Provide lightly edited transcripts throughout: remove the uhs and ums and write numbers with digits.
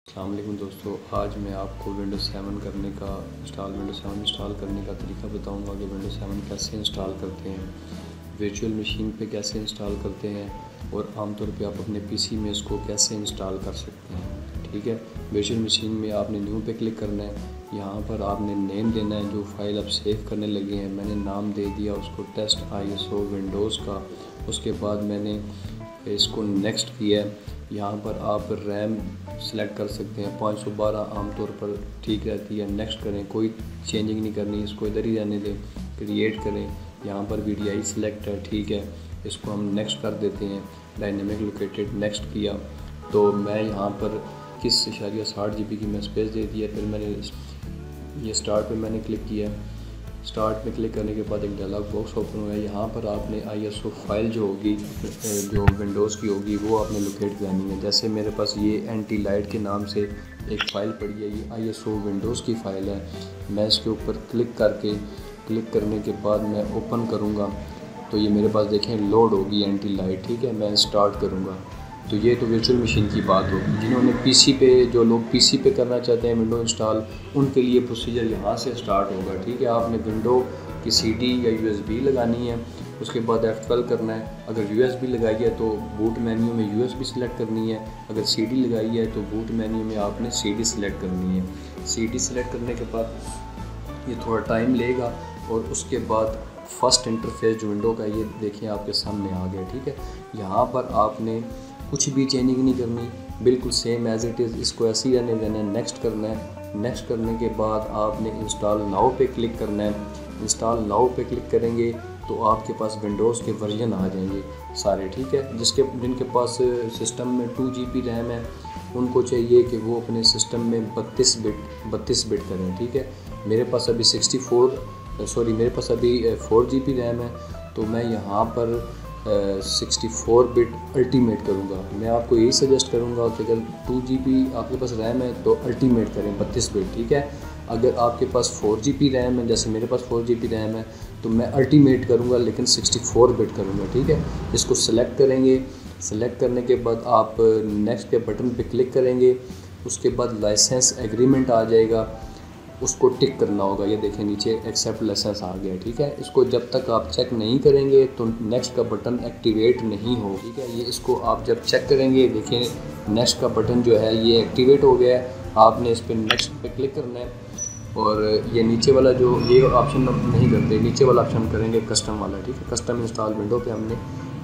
अस्सलाम वालेकुम दोस्तों, आज मैं आपको विंडोज़ 7 करने का विंडोज़ 7 इंस्टॉल करने का तरीका बताऊंगा कि विंडोज़ 7 कैसे इंस्टॉल करते हैं, वर्चुअल मशीन पे कैसे इंस्टॉल करते हैं और आमतौर पे आप अपने पीसी में इसको कैसे इंस्टॉल कर सकते हैं। ठीक है, वर्चुअल मशीन में आपने न्यू पे क्लिक करना है। यहाँ पर आपने नेम देना है, जो फाइल आप सेव करने लगे हैं मैंने नाम दे दिया उसको टेस्ट ISO विंडोज़ का। उसके बाद मैंने इसको नेक्स्ट किया है। यहाँ पर आप रैम सेलेक्ट कर सकते हैं, 512 आमतौर पर ठीक रहती है। नेक्स्ट करें, कोई चेंजिंग नहीं करनी, इसको इधर ही रहने दें। क्रिएट करें, यहाँ पर VDI सिलेक्ट है, ठीक है, इसको हम नेक्स्ट कर देते हैं। डायनेमिक लोकेटेड नेक्स्ट किया तो मैं यहाँ पर 21.60 GB की मैं स्पेस दे दिया। फिर मैंने ये स्टार्ट पे मैंने क्लिक किया। स्टार्ट पे क्लिक करने के बाद एक डायलॉग बॉक्स ओपन हुआ है। यहाँ पर आपने ISO फाइल जो होगी, जो विंडोज़ की होगी, वो आपने लोकेट करनी है। जैसे मेरे पास ये एंटी लाइट के नाम से एक फ़ाइल पड़ी है, ये ISO विंडोज़ की फ़ाइल है। मैं इसके ऊपर क्लिक करने के बाद मैं ओपन करूँगा तो ये मेरे पास देखें लोड होगी एंटी लाइट। ठीक है, मैं स्टार्ट करूँगा तो ये तो वर्चुअल मशीन की बात होगी। जिन्होंने पीसी पे, जो लोग पीसी पे करना चाहते हैं विंडो इंस्टॉल, उनके लिए प्रोसीजर यहाँ से स्टार्ट होगा। ठीक है, आपने विंडो की CD या USB लगानी है, उसके बाद F12 करना है। अगर USB लगाई है तो बूट मेन्यू में USB सिलेक्ट करनी है। अगर CD लगाई है तो बूट मेन्यू में आपने CD सिलेक्ट करनी है। CD सिलेक्ट करने के बाद ये थोड़ा टाइम लेगा और उसके बाद फर्स्ट इंटरफेस जो विंडो का, ये देखिए आपके सामने आ गया। ठीक है, यहाँ पर आपने कुछ भी चेंजिंग नहीं करनी, बिल्कुल सेम एज़ इट इज़, इसको ऐसे ही रहने देना है। नेक्स्ट करना है। नेक्स्ट करने के बाद आपने इंस्टॉल नाउ पे क्लिक करना है। इंस्टॉल नाउ पे क्लिक करेंगे तो आपके पास विंडोज़ के वर्जन आ जाएंगे सारे। ठीक है, जिनके पास सिस्टम में 2 GB रैम है, उनको चाहिए कि वो अपने सिस्टम में 32 बिट करें। ठीक है, मेरे पास अभी 4 GB रैम है, तो मैं यहाँ पर 64 बिट अल्टीमेट करूँगा। मैं आपको यही सजेस्ट करूँगा कि अगर 2 GB आपके पास रैम है तो अल्टीमेट करें 32 बिट। ठीक है, अगर आपके पास 4 GB रैम है, जैसे मेरे पास 4 GB रैम है, तो मैं अल्टीमेट करूँगा लेकिन 64 बिट करूँगा। ठीक है, इसको सेलेक्ट करेंगे। सेलेक्ट करने के बाद आप नेक्स्ट के बटन पे क्लिक करेंगे। उसके बाद लाइसेंस एग्रीमेंट आ जाएगा, उसको टिक करना होगा। ये देखें नीचे एक्सेप्ट लाइसेंस आ गया। ठीक है, इसको जब तक आप चेक नहीं करेंगे तो नेक्स्ट का बटन एक्टिवेट नहीं हो। ठीक है, ये इसको आप जब चेक करेंगे, देखें नेक्स्ट का बटन जो है ये एक्टिवेट हो गया है। आपने इस पर नेक्स्ट पे क्लिक करना है और ये नीचे वाला जो ये ऑप्शन नहीं करते, नीचे वाला ऑप्शन करेंगे कस्टम वाला। ठीक है, कस्टम इंस्टॉल विंडो पे हमने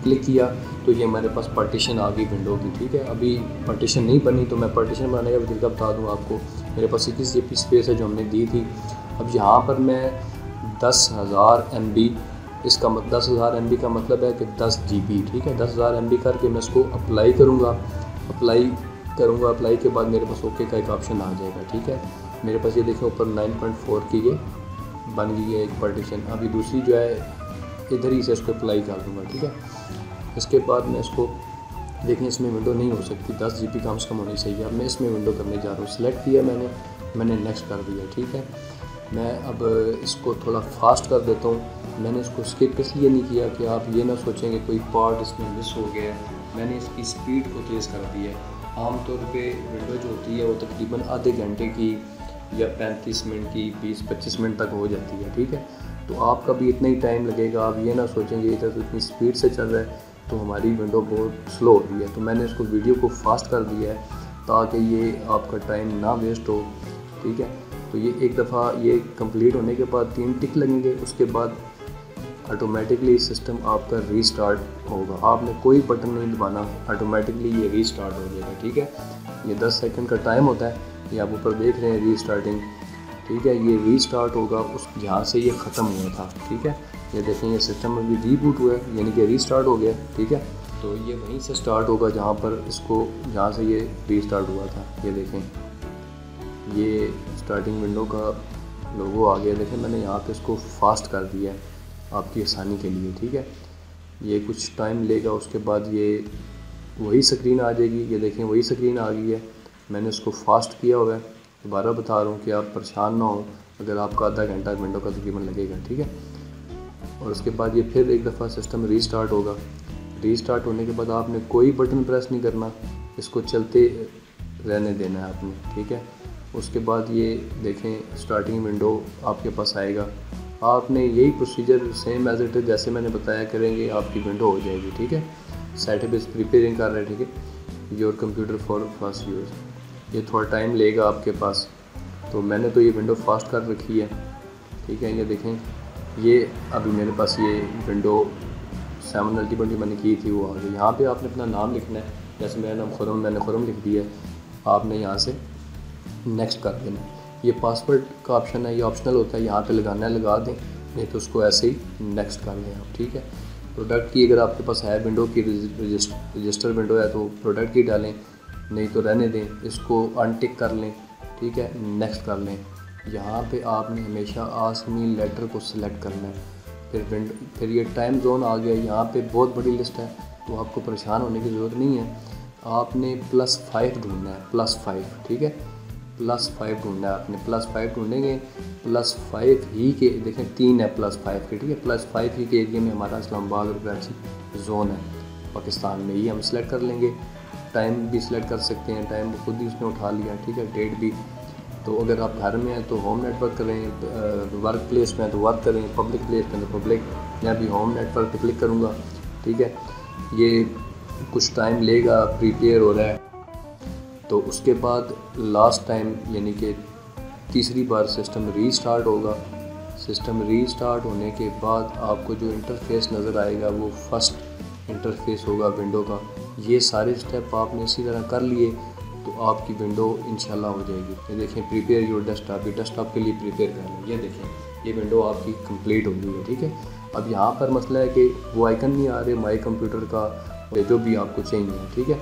क्लिक किया तो ये हमारे पास पार्टीशन आ गई विंडो की। ठीक है, अभी पार्टीशन नहीं बनी तो मैं पार्टीशन बनाने का भी तरीका बता दूँ आपको। मेरे पास 21 GB स्पेस है जो हमने दी थी। अब यहाँ पर मैं 10,000 MB, इसका 10,000 MB का मतलब है कि 10 GB। ठीक है, 10,000 MB करके मैं इसको अप्लाई करूँगा। अप्लाई के बाद मेरे पास ओके का एक ऑप्शन आ जाएगा। ठीक है, मेरे पास ये देखें ऊपर 9.4 की ये बन गई है एक पार्टीशन। अभी दूसरी जो है इधर ही से इसको अप्लाई कर दूँगा। ठीक है, इसके बाद मैं इसको देखें, इसमें विंडो नहीं हो सकती, 10 GB कम से कम होनी चाहिए। अब मैं इसमें विंडो करने जा रहा हूँ। सिलेक्ट किया मैंने नेक्स्ट कर दिया। ठीक है, मैं अब इसको थोड़ा फास्ट कर देता हूँ। मैंने इसको स्किप इसलिए नहीं किया कि आप ये ना सोचेंगे कोई पार्ट इसमें मिस हो गया है। मैंने इसकी स्पीड को तेज़ कर दिया है। आमतौर पे विंडो जो होती है वो तकरीबन आधे घंटे की या 35 मिनट की, 20-25 मिनट तक हो जाती है। ठीक है, तो आपका भी इतना ही टाइम लगेगा। आप ये ना सोचेंगे इधर तो इतनी स्पीड से चल रहा है तो हमारी विंडो बहुत स्लो हो रही है। तो मैंने इसको वीडियो को फास्ट कर दिया है ताकि ये आपका टाइम ना वेस्ट हो। ठीक है, तो ये एक दफ़ा ये कंप्लीट होने के बाद 3 टिक लगेंगे, उसके बाद ऑटोमेटिकली सिस्टम आपका रीस्टार्ट होगा। आपने कोई बटन नहीं दबाना, ऑटोमेटिकली ये रीस्टार्ट हो जाएगा। ठीक है, ये 10 सेकंड का टाइम होता है, ये आप ऊपर देख रहे हैं रीस्टार्टिंग। ठीक है, ये रीस्टार्ट होगा उस जहाँ से ये ख़त्म हुआ था। ठीक है, ये देखें ये सिस्टम अभी रीबूट हुआ है, यानी कि रीस्टार्ट हो गया। ठीक है, तो ये वहीं से स्टार्ट होगा जहाँ से ये रीस्टार्ट हुआ था। ये देखें, ये स्टार्टिंग विंडो का लोगो आ गया। देखें मैंने यहाँ पे इसको फास्ट कर दिया है आपकी आसानी के लिए। ठीक है, ये कुछ टाइम लेगा, उसके बाद ये वही स्क्रीन आ जाएगी। ये देखें वही स्क्रीन आ गई है। मैंने इसको फास्ट किया हुआ है। दोबारा बता रहा हूँ कि आप परेशान ना हो अगर आपका आधा घंटा विंडो का तकरीबन लगेगा। ठीक है, और उसके बाद ये फिर एक दफ़ा सिस्टम रीस्टार्ट होगा। रीस्टार्ट होने के बाद आपने कोई बटन प्रेस नहीं करना, इसको चलते रहने देना है आपने, ठीक है। उसके बाद ये देखें स्टार्टिंग विंडो आपके पास आएगा, आपने यही procedure same as it is जैसे मैंने बताया करेंगे, आपकी विंडो हो जाएगी, ठीक है। सेटअप इज़ प्रिपेयरिंग कर रहे हैं, ठीक है। Your computer for fast use, ये थोड़ा टाइम लेगा आपके पास, तो मैंने तो ये विंडो फास्ट कर रखी है, ठीक है। ये देखें ये अभी मेरे पास ये विंडो 7 अल्टीमेटली मैंने की थी वो आ गई। यहाँ पे आपने अपना नाम लिखना है, जैसे मेरा नाम खुरम, मैंने खुरम लिख दिया है, आपने यहाँ से नेक्स्ट कर देना है। ये पासवर्ड का ऑप्शन है, ये ऑप्शनल होता है, यहाँ पे लगाना है लगा दें, नहीं तो उसको ऐसे ही नेक्स्ट कर लें आप, ठीक है। प्रोडक्ट की अगर आपके पास है विंडो की रजिस्टर विंडो है तो प्रोडक्ट की डालें, नहीं तो रहने दें, इसको अनटिक कर लें, ठीक है, नेक्स्ट कर लें। यहाँ पे आपने हमेशा आस्क मी लेटर को सिलेक्ट करना है। फिर ये टाइम जोन आ गया, यहाँ पे बहुत बड़ी लिस्ट है तो आपको परेशान होने की ज़रूरत नहीं है। आपने +5 ढूंढना है, +5, ठीक है, +5 ढूंढना है आपने। +5 ढूंढेंगे, +5 ही के देखें 3 है +5 के, ठीक है। +5 ही के एरिया में हमारा इस्लामाबाद और कराची जोन है पाकिस्तान में, ये हम सिलेक्ट कर लेंगे। टाइम भी सिलेक्ट कर सकते हैं, टाइम खुद ही उसने उठा लिया, ठीक है। डेट भी, तो अगर आप घर में हैं तो होम नेटवर्क करें, वर्क प्लेस में तो वर्क करें, पब्लिक प्लेस में तो पब्लिक। मैं अभी होम नेटवर्क पे क्लिक करूँगा, ठीक है। ये कुछ टाइम लेगा, प्रिपेयर हो रहा है। तो उसके बाद लास्ट टाइम यानी कि तीसरी बार सिस्टम रीस्टार्ट होगा। सिस्टम रीस्टार्ट होने के बाद आपको जो इंटरफेस नज़र आएगा वो फर्स्ट इंटरफेस होगा विंडो का। ये सारे स्टेप आपने इसी तरह कर लिए तो आपकी विंडो इंशाल्लाह हो जाएगी। ये देखें प्रिपेयर योर डेस्कटॉप, ये डेस्कटॉप के लिए प्रिपेयर कर लें। ये देखें ये विंडो आपकी कंप्लीट हो गई है, ठीक है। अब यहाँ पर मसला है कि वो आइकन नहीं आ रहे माई कंप्यूटर का, जो भी आपको चाहिए, ठीक है।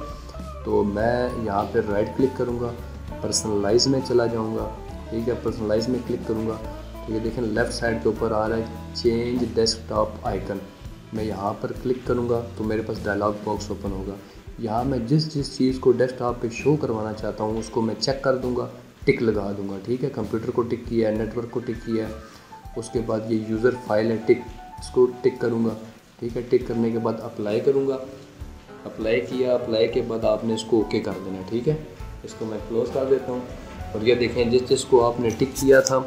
तो मैं यहाँ पर राइट क्लिक करूँगा, पर्सनलाइज में चला जाऊँगा, ठीक है। पर्सनलाइज में क्लिक करूँगा तो ये देखें लेफ़्ट साइड के ऊपर आ रहा है चेंज डेस्कटॉप आइकन। मैं यहाँ पर क्लिक करूँगा तो मेरे पास डायलॉग बॉक्स ओपन होगा। यहाँ मैं जिस चीज़ को डेस्कटॉप पे शो करवाना चाहता हूँ उसको मैं चेक कर दूँगा, टिक लगा दूँगा, ठीक है। कंप्यूटर को टिक किया है, नेटवर्क को टिक किया है। उसके बाद ये यूज़र फाइल है टिक, इसको टिक करूँगा, ठीक है। टिक करने के बाद अप्लाई करूँगा, अप्लाई किया, अप्लाई के बाद आपने इसको ओके कर देना, ठीक है। इसको मैं क्लोज़ कर देता हूँ और ये देखें जिसको आपने टिक किया था,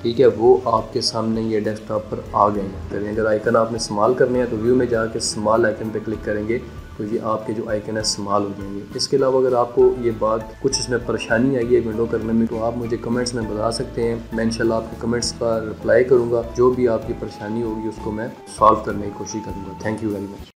ठीक है, वो आपके सामने ये डेस्कटॉप पर आ गए हैं। अगर आइकन आपने स्मॉल करने हैं तो व्यू में जाके स्मॉल आइकन पे क्लिक करेंगे तो ये आपके जो आइकन है स्मॉल हो जाएंगे। इसके अलावा अगर आपको ये बात कुछ इसमें परेशानी आई है विंडो करने में तो आप मुझे कमेंट्स में बता सकते हैं। मैं इंशाल्लाह आपके कमेंट्स का रिप्लाई करूँगा, जो भी आपकी परेशानी होगी उसको मैं सॉल्व करने की कोशिश करूँगा। Thank you very much.